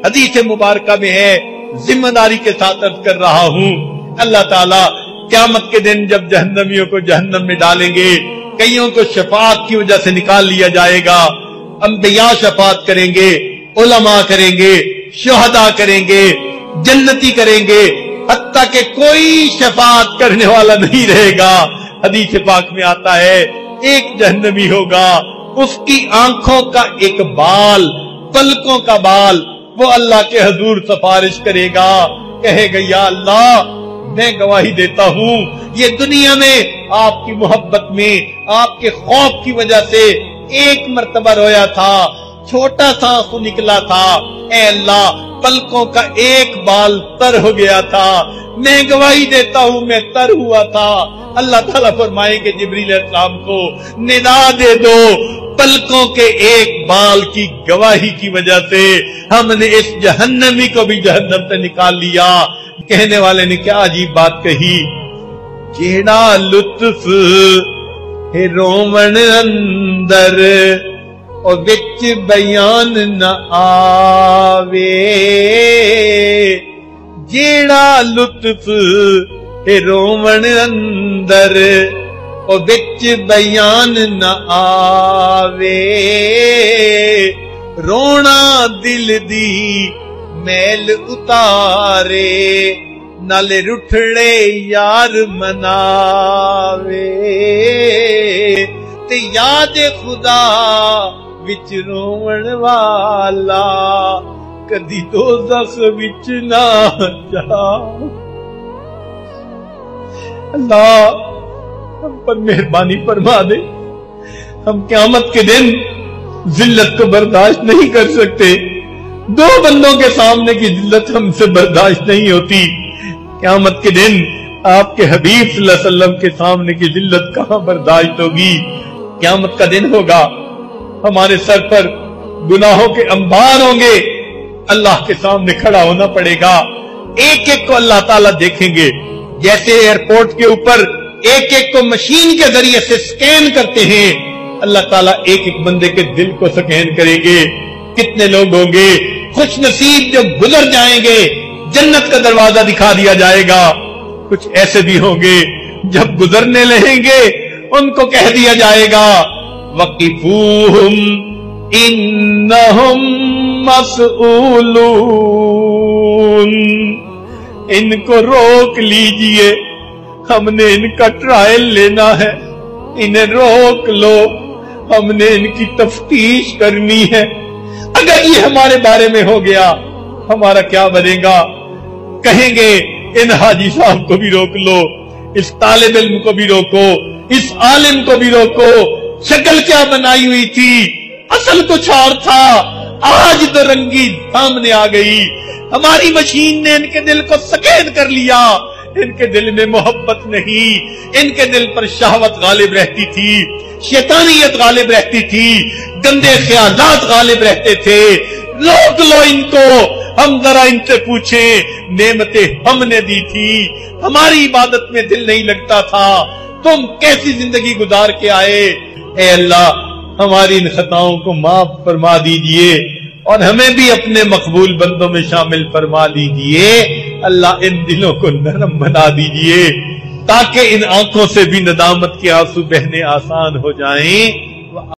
حدیث مبارکہ میں ہے، ذمہ داری کے ساتھ عرض کر رہا ہوں، اللہ تعالیٰ قیامت کے دن جب جہنمیوں کو جہنم میں ڈالیں گے، کئیوں کو شفاعت کی وجہ سے نکال لیا جائے گا، انبیاء شفاعت کریں گے، علماء کریں گے، شہداء کریں گے، جنتی کریں گے، حتیٰ کہ کوئی شفاعت کرنے والا نہیں رہے گا۔ حدیث پاک میں آتا ہے ایک جہنمی ہوگا، اس کی آنکھوں کا ایک بال، پلکوں کا بال، وہ اللہ کے حضور سفارش کرے گا، کہے گا یا اللہ میں گواہی دیتا ہوں یہ دنیا میں آپ کی محبت میں، آپ کے خوف کی وجہ سے ایک مرتبہ رویا تھا، چھوٹا سا آنسو نکلا تھا، اے اللہ پلکوں کا ایک بال تر ہو گیا تھا، میں گواہی دیتا ہوں میں تر ہوا تھا۔ اللہ تعالیٰ فرمائیں کہ جبریل علیہ السلام کو ندا دے دو، پلکوں کے ایک بال کی گواہی کی وجہ سے ہم نے اس جہنمی کو بھی جہنم سے نکال لیا۔ کہنے والے نے کیا عجیب بات کہی، جیڑا لطف ہے رومن اندر اور وچ بیان نہ آوے، جیڑا لطف ہے رومن اندر اور وچ بیان نہ آوے، رونا دل دی میل اتارے، نالے رٹھڑے یار مناوے، تے یاد خدا وچ رون والا کدی دوزخ وچ نہ جا۔ اللہ ہم پر مہربانی فرما دے، ہم قیامت کے دن ذلت کو برداشت نہیں کر سکتے، دو بندوں کے سامنے کی ذلت ہم سے برداشت نہیں ہوتی، قیامت کے دن آپ کے حبیب صلی اللہ علیہ وسلم کے سامنے کی ذلت کہاں برداشت ہوگی۔ قیامت کا دن ہوگا، ہمارے سر پر گناہوں کے انبار ہوں گے، اللہ کے سامنے کھڑا ہونا پڑے گا، ایک ایک کو اللہ تعالیٰ دیکھیں گے، جیسے ایئرپورٹ کے اوپر ایک ایک کو مشین کے ذریعے سے سکین کرتے ہیں، اللہ تعالیٰ ایک ایک بندے کے دل کو سکین کریں گے۔ کتنے لوگ ہوں گے خوش نصیب جو گزر جائیں گے، جنت کا دروازہ دکھا دیا جائے گا، کچھ ایسے بھی ہوں گے جب گزرنے لہیں گے ان کو کہہ دیا جائے گا وَقِفُوهُمْ إِنَّهُمْ مَسْئُولُونَ، ان کو روک لیجئے، ہم نے ان کا ٹرائل لینا ہے، انہیں روک لو، ہم نے ان کی تفتیش کرنی ہے۔ اگر یہ ہمارے بارے میں ہو گیا ہمارا کیا بنے گا؟ کہیں گے ان حاجی صاحب کو بھی روک لو، اس طالب علم کو بھی روکو، اس عالم کو بھی روکو، شکل کیا بنائی ہوئی تھی، اصل کچھ اور تھا، آج تو رنگی سامنے آ گئی۔ ہماری مشین نے ان کے دل کو سکین کر لیا، ان کے دل میں محبت نہیں، ان کے دل پر شہوت غالب رہتی تھی، شیطانیت غالب رہتی تھی، گندے خیالات غالب رہتے تھے۔ روک لو ان کو، ہم ذرا ان سے پوچھیں نعمتیں ہم نے دی تھی، ہماری عبادت میں دل نہیں لگتا تھا، تم کیسی زندگی گزار کے آئے۔ اے اللہ ہماری ان خطاؤں کو معاف فرما دیجئے اور ہمیں بھی اپنے مقبول بندوں میں شامل فرما دیجئے۔ اللہ ان دلوں کو نرم بنا دیجئے تاکہ ان آنکھوں سے بھی ندامت کے آنسو بہنے آسان ہو جائیں۔